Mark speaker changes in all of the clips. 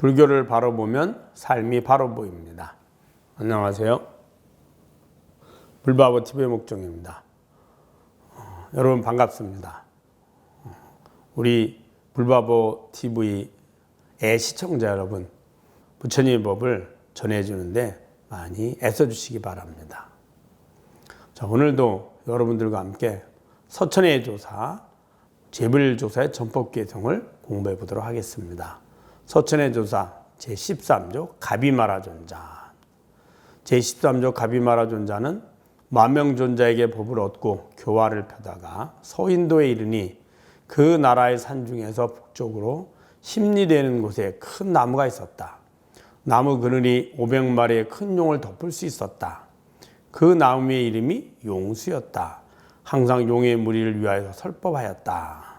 Speaker 1: 불교를 바로 보면 삶이 바로 보입니다. 안녕하세요. 불바보 TV의 목종입니다. 여러분 반갑습니다. 우리 불바보 TV의 시청자 여러분, 부처님의 법을 전해주는데 많이 애써주시기 바랍니다. 자, 오늘도 여러분들과 함께 서천의 조사, 재불조사의 전법 개성을 공부해 보도록 하겠습니다. 서천의 조사 제13조 가비마라존자. 제13조 가비마라존자는 만명존자에게 법을 얻고 교화를 펴다가 서인도에 이르니 그 나라의 산중에서 북쪽으로 심리되는 곳에 큰 나무가 있었다. 나무 그늘이 500마리의 큰 용을 덮을 수 있었다. 그 나무의 이름이 용수였다. 항상 용의 무리를 위하여 설법하였다.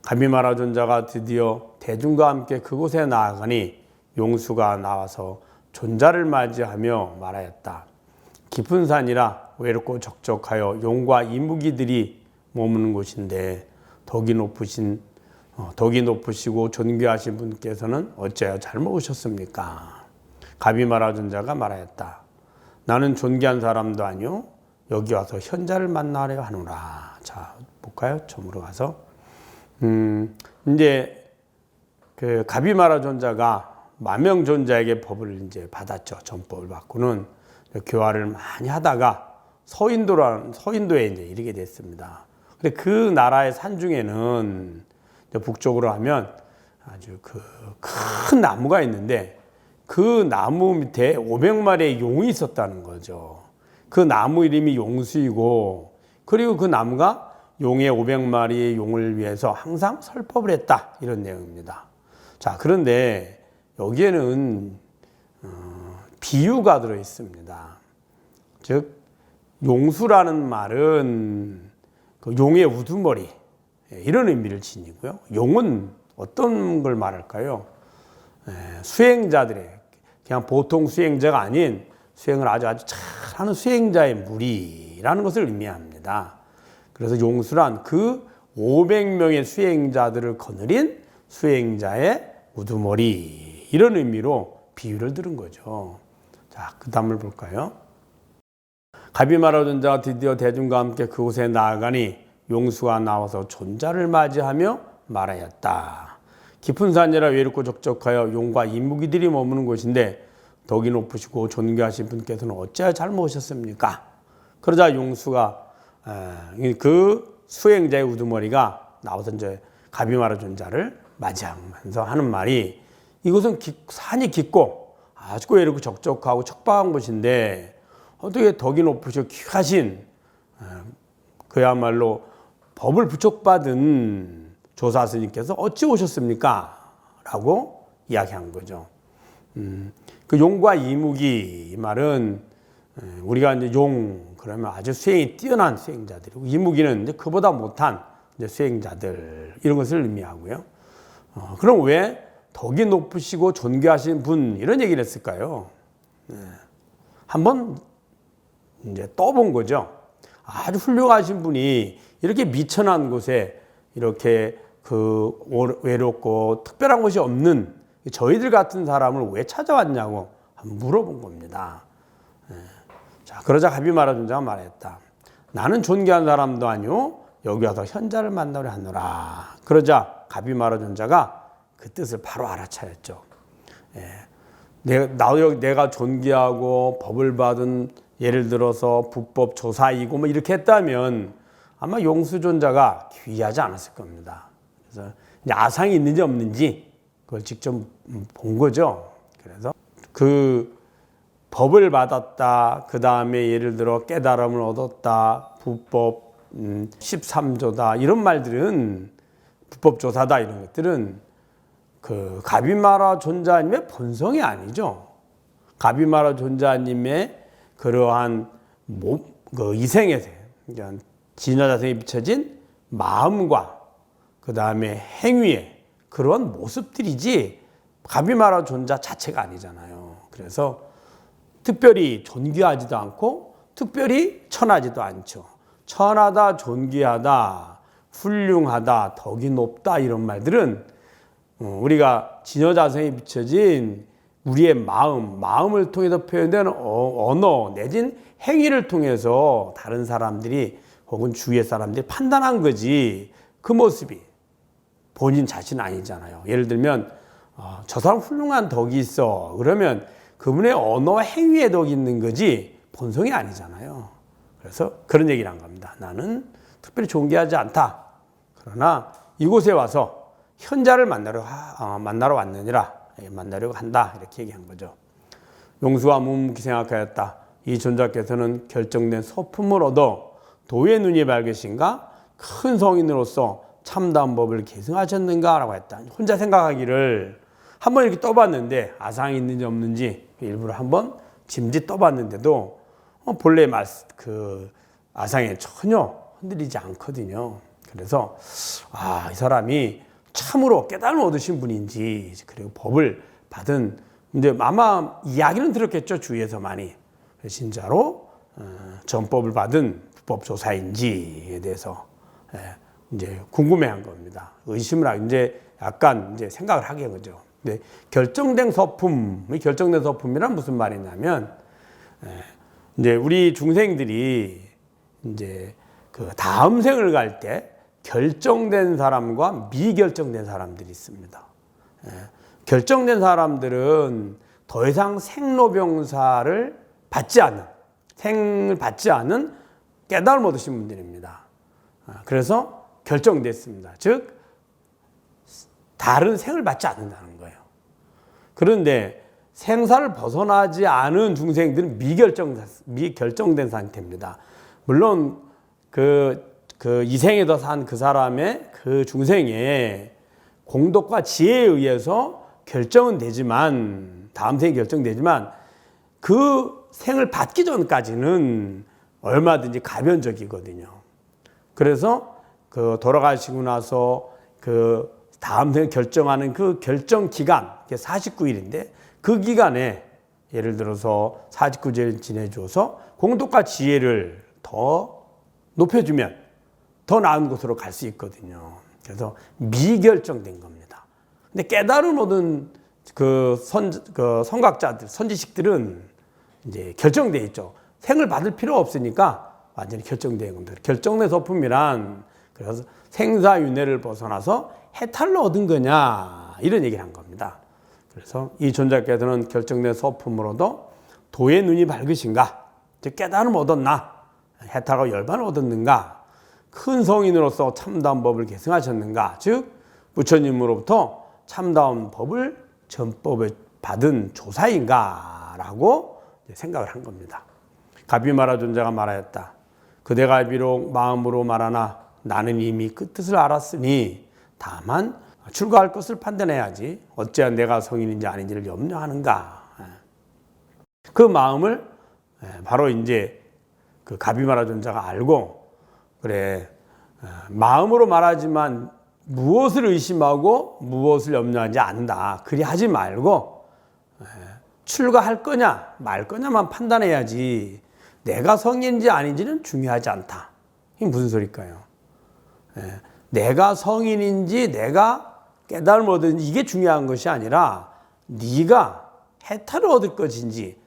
Speaker 1: 가비마라존자가 드디어 대중과 함께 그곳에 나아가니 용수가 나와서 존자를 맞이하며 말하였다. 깊은 산이라 외롭고 적적하여 용과 이무기들이 머무는 곳인데 덕이 높으시고 존귀하신 분께서는 어찌하여 잘못 오셨습니까? 가비마라존자가 말하였다. 나는 존귀한 사람도 아니요 여기 와서 현자를 만나려 하노라. 자, 볼까요? 처음으로 가서 이제 그 가비마라존자가 만명존자에게 법을 이제 받았죠. 전법을 받고는 교화를 많이 하다가 서인도에 이제 이르게 됐습니다. 근데 그 나라의 산중에는 북쪽으로 하면 아주 그 큰 나무가 있는데 그 나무 밑에 500마리의 용이 있었다는 거죠. 그 나무 이름이 용수이고, 그리고 그 나무가 용의 500마리의 용을 위해서 항상 설법을 했다, 이런 내용입니다. 자, 그런데 여기에는 비유가 들어 있습니다. 즉 용수라는 말은 그 용의 우두머리, 이런 의미를 지니고요. 용은 어떤 걸 말할까요? 수행자들의, 그냥 보통 수행자가 아닌 수행을 아주 잘하는 수행자의 무리라는 것을 의미합니다. 그래서 용수란 그 500명의 수행자들을 거느린 수행자의 우두머리, 이런 의미로 비유를 들은 거죠. 자, 그 다음을 볼까요? 가비마라존자가 드디어 대중과 함께 그곳에 나아가니 용수가 나와서 존자를 맞이하며 말하였다. 깊은 산이라 외롭고 적적하여 용과 이무기들이 머무는 곳인데 덕이 높으시고 존귀하신 분께서는 어찌하여 잘못 오셨습니까? 그러자 용수가 그 수행자의 우두머리가 나와서 이제 가비마라존자를 맞이하면서 하는 말이, 이곳은 산이 깊고 아주 외롭고 적적하고 척박한 곳인데 어떻게 덕이 높으시고 귀하신 그야말로 법을 부촉받은 조사스님께서 어찌 오셨습니까? 라고 이야기한 거죠. 그 용과 이무기, 이 말은 우리가 이제 용 그러면 아주 수행이 뛰어난 수행자들이고, 이무기는 이제 그보다 못한 이제 수행자들, 이런 것을 의미하고요. 그럼 왜 덕이 높으시고 존귀하신 분, 이런 얘기를 했을까요? 한번 이제 떠본 거죠. 아주 훌륭하신 분이 이렇게 미천한 곳에 이렇게 그 외롭고 특별한 곳이 없는 저희들 같은 사람을 왜 찾아왔냐고 한번 물어본 겁니다. 자, 그러자 가비마라존자가 말했다. 나는 존귀한 사람도 아니오 여기 와서 현자를 만나려 하노라. 그러자 가비마라존자가 그 뜻을 바로 알아차렸죠. 내가 존귀하고 법을 받은, 예를 들어서 불법 조사이고 뭐 이렇게 했다면 아마 용수존자가 귀하지 않았을 겁니다. 그래서 이제 아상이 있는지 없는지 그걸 직접 본 거죠. 그래서 그 법을 받았다, 그 다음에 예를 들어 깨달음을 얻었다, 불법 13조다, 이런 말들은, 불법 조사다, 이런 것들은 그 가비마라존자님의 본성이 아니죠. 가비마라존자님의 그러한 그 이생에서 진화자생에 비춰진 마음과 그 다음에 행위의 그런 모습들이지 가비마라존자 자체가 아니잖아요. 그래서 특별히 존귀하지도 않고 특별히 천하지도 않죠. 천하다, 존귀하다, 훌륭하다, 덕이 높다, 이런 말들은 우리가 진여자성이 비춰진 우리의 마음을 통해서 표현되는 언어 내진 행위를 통해서 다른 사람들이 혹은 주위의 사람들이 판단한 거지 그 모습이 본인 자신 아니잖아요. 예를 들면 저 사람 훌륭한 덕이 있어 그러면 그분의 언어 행위에 덕이 있는 거지 본성이 아니잖아요. 그래서 그런 얘기를 한 겁니다. 나는 특별히 존귀하지 않다. 그러나 이곳에 와서 현자를 만나러 왔느니라. 만나려고 한다. 이렇게 얘기한 거죠. 용수가 묵묵히 생각하였다. 이 존자께서는 결정된 소품을 얻어 도의 눈이 밝으신가? 큰 성인으로서 참다운 법을 계승하셨는가? 라고 했다. 혼자 생각하기를 한번 이렇게 떠봤는데 아상이 있는지 없는지 일부러 한번 짐짓 떠봤는데도 본래 그 아상에 전혀 흔들리지 않거든요. 그래서 이 사람이 참으로 깨달음을 얻으신 분인지 그리고 법을 받은 이제 아마 이야기는 들었겠죠. 주위에서 많이 진짜로 전법을 받은 불법조사인지에 대해서 이제 궁금해한 겁니다. 의심을 하고 이제 약간 이제 생각을 하게 한 거죠. 근데 결정된 서품이란 무슨 말이냐면 이제 우리 중생들이 이제 그 다음 생을 갈 때 결정된 사람과 미결정된 사람들이 있습니다. 결정된 사람들은 더 이상 생로병사를 생을 받지 않은 깨달음을 얻으신 분들입니다. 그래서 결정됐습니다. 즉 다른 생을 받지 않는다는 거예요. 그런데 생사를 벗어나지 않은 중생들은 미결정된 상태입니다. 물론 이 생에서 산 그 사람의 그 중생의 공덕과 지혜에 의해서 결정은 되지만 다음 생이 결정되지만 그 생을 받기 전까지는 얼마든지 가변적이거든요. 그래서 그 돌아가시고 나서 그 다음 생을 결정하는 그 결정 기간 49일인데 그 기간에 예를 들어서 49제를 지내줘서 공덕과 지혜를 더 높여주면 더 나은 곳으로 갈 수 있거든요. 그래서 미결정된 겁니다. 근데 깨달음 얻은 그 성각자들, 선지식들은 이제 결정돼 있죠. 생을 받을 필요 없으니까 완전히 결정된 겁니다. 결정된 소품이란 그래서 생사윤회를 벗어나서 해탈을 얻은 거냐 이런 얘기를 한 겁니다. 그래서 이 존자께서는 결정된 소품으로도 도의 눈이 밝으신가? 즉 깨달음 얻었나? 해탈과 열반을 얻었는가? 큰 성인으로서 참다운 법을 계승하셨는가? 즉 부처님으로부터 참다운 법을 전법을 받은 조사인가? 라고 생각을 한 겁니다. 가비마라 존자가 말하였다. 그대가 비록 마음으로 말하나 나는 이미 그 뜻을 알았으니 다만 출가할 것을 판단해야지 어찌한 내가 성인인지 아닌지를 염려하는가. 그 마음을 바로 이제 그 가비마라 존자가 알고 그래 마음으로 말하지만 무엇을 의심하고 무엇을 염려하지 않는다. 그리 하지 말고 출가할 거냐 말 거냐만 판단해야지 내가 성인인지 아닌지는 중요하지 않다. 이게 무슨 소리일까요? 내가 성인인지 내가 깨달음을 얻었는지 이게 중요한 것이 아니라 네가 해탈을 얻을 것인지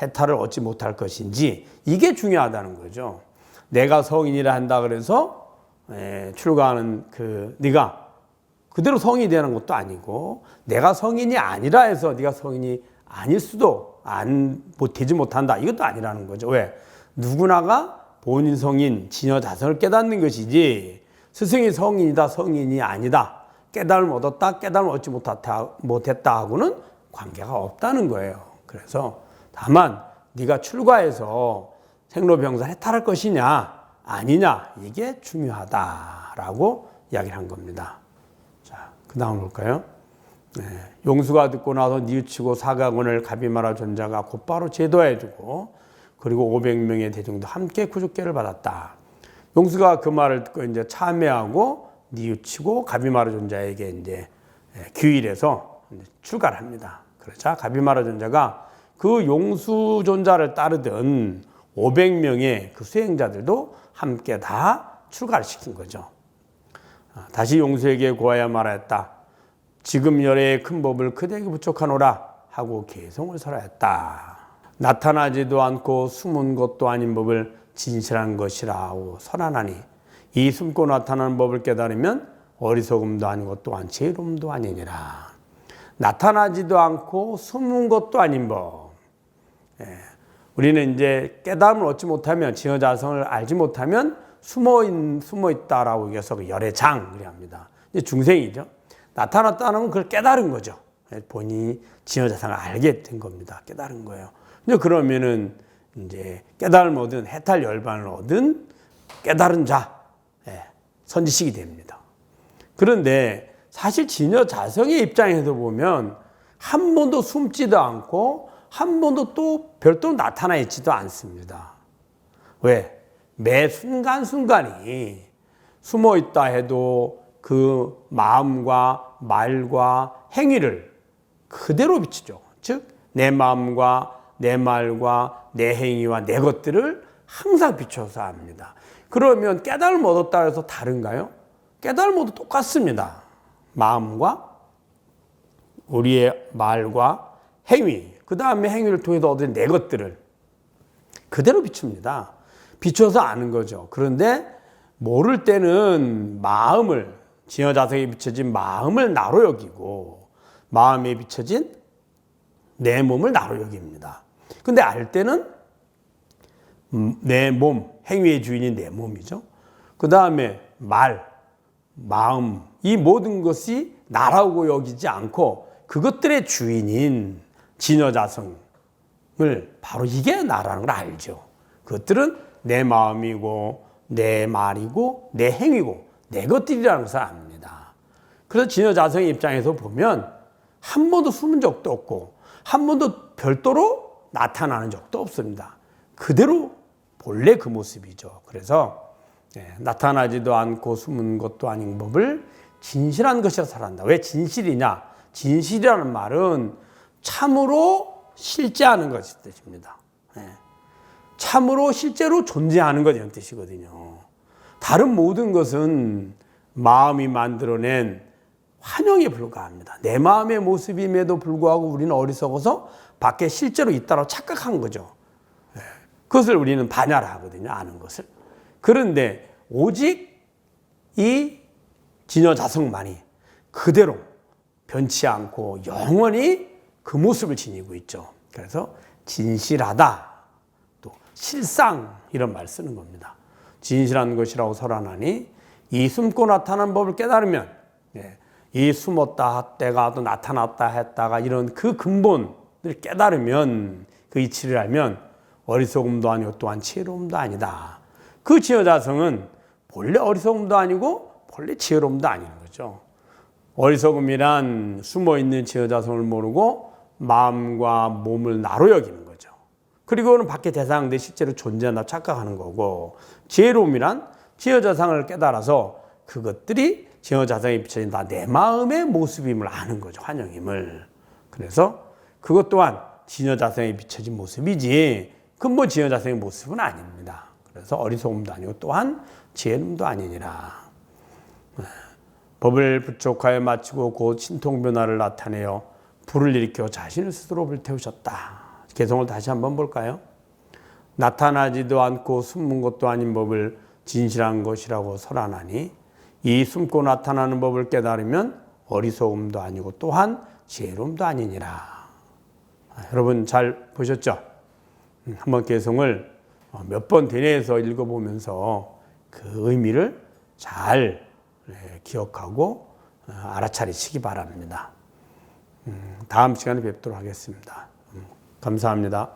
Speaker 1: 해탈을 얻지 못할 것인지 이게 중요하다는 거죠. 내가 성인이라 한다 그래서 출가하는 네가 그대로 성인이 되는 것도 아니고 내가 성인이 아니라 해서 네가 성인이 아닐 수도 되지 못한다 이것도 아니라는 거죠. 왜? 누구나가 본인 성인 진여자성을 깨닫는 것이지 스승이 성인이다 성인이 아니다 깨달음을 얻었다 깨달음을 얻지 못했다 하고는 관계가 없다는 거예요. 그래서 다만 네가 출가해서 생로병사를 해탈할 것이냐 아니냐 이게 중요하다라고 이야기를 한 겁니다. 자, 그 다음 볼까요? 용수가 듣고 나서 뉘우치고 사각원을 가비마라 존자가 곧바로 제도해주고 그리고 500명의 대중도 함께 구족계를 받았다. 용수가 그 말을 듣고 이제 참회하고 뉘우치고 가비마라 존자에게 이제 규율해서 출가를 합니다. 그러자 가비마라 존자가 그 용수 존자를 따르던 500명의 그 수행자들도 함께 다 출가를 시킨 거죠. 다시 용수에게 고하여 말하였다. 지금 열의 큰 법을 그대에게 부족하노라 하고 개성을 설하였다. 나타나지도 않고 숨은 것도 아닌 법을 진실한 것이라고 설하나니 이 숨고 나타나는 법을 깨달으면 어리석음도 아니고 또한 지혜로움도 아니니라. 나타나지도 않고 숨은 것도 아닌 법. 우리는 이제 깨달음을 얻지 못하면, 진여자성을 알지 못하면 숨어 있다라고 해서 열의 장 그래 합니다. 이제 중생이죠. 나타났다는 건 그걸 깨달은 거죠. 본인이 진여자성을 알게 된 겁니다. 깨달은 거예요. 근데 그러면은 이제 깨달음을 얻은, 해탈 열반을 얻은 깨달은 자, 선지식이 됩니다. 그런데 사실 진여자성의 입장에서 보면 한 번도 숨지도 않고 한 번도 또 별도로 나타나 있지도 않습니다. 왜? 매 순간순간이 숨어 있다 해도 그 마음과 말과 행위를 그대로 비추죠. 즉, 내 마음과 내 말과 내 행위와 내 것들을 항상 비춰서 합니다. 그러면 깨달음을 얻었다 해서 다른가요? 깨달음도 똑같습니다. 마음과 우리의 말과 행위, 그 다음에 행위를 통해서 얻은 내 것들을 그대로 비춥니다. 비춰서 아는 거죠. 그런데 모를 때는 마음을, 진여자성에 비춰진 마음을 나로 여기고 마음에 비춰진 내 몸을 나로 여깁니다. 근데 알 때는 내 몸, 행위의 주인이 내 몸이죠. 그 다음에 말, 마음, 이 모든 것이 나라고 여기지 않고 그것들의 주인인 진여자성을 바로 이게 나라는 걸 알죠. 그것들은 내 마음이고 내 말이고 내 행위고 내 것들이라는 것을 압니다. 그래서 진여자성의 입장에서 보면 한 번도 숨은 적도 없고 한 번도 별도로 나타나는 적도 없습니다. 그대로 본래 그 모습이죠. 그래서 나타나지도 않고 숨은 것도 아닌 법을 진실한 것이라 설한다. 왜 진실이냐? 진실이라는 말은 참으로 실제하는 것이 뜻입니다. 참으로 실제로 존재하는 것 이런 뜻이거든요. 다른 모든 것은 마음이 만들어낸 환영에 불과합니다. 내 마음의 모습임에도 불구하고 우리는 어리석어서 밖에 실제로 있다고 착각한 거죠. 그것을 우리는 반야하거든요. 아는 것을. 그런데 오직 이 진여자성만이 그대로 변치 않고 영원히 그 모습을 지니고 있죠. 그래서 진실하다, 또 실상 이런 말 쓰는 겁니다. 진실한 것이라고 설하나니 이 숨고 나타난 법을 깨달으면 이 숨었다 했다가 또 나타났다 했다가 이런 그 근본을 깨달으면 그 이치를 알면 어리석음도 아니고 또한 지혜로움도 아니다. 그 진여자성은 본래 어리석음도 아니고 본래 지혜로움도 아닌 거죠. 어리석음이란 숨어있는 진여자성을 모르고 마음과 몸을 나로 여기는 거죠. 그리고는 밖에 대상돼 실제로 존재한다 착각하는 거고, 지혜로움이란 진여자성을 깨달아서 그것들이 진여자성에 비춰진다. 내 마음의 모습임을 아는 거죠. 환영임을. 그래서 그것 또한 진여자성에 비춰진 모습이지 근본 진여자성의 모습은 아닙니다. 그래서 어리석음도 아니고 또한 지혜름도 아니니라. 법을 부족하여 마치고 곧 신통변화를 나타내어 불을 일으켜 자신을 스스로 불태우셨다. 개성을 다시 한번 볼까요? 나타나지도 않고 숨은 것도 아닌 법을 진실한 것이라고 설하나니 이 숨고 나타나는 법을 깨달으면 어리석음도 아니고 또한 지혜로움도 아니니라. 여러분 잘 보셨죠? 한번 개성을 몇 번 대내에서 읽어보면서 그 의미를 잘 기억하고 알아차리시기 바랍니다. 다음 시간에 뵙도록 하겠습니다. 감사합니다.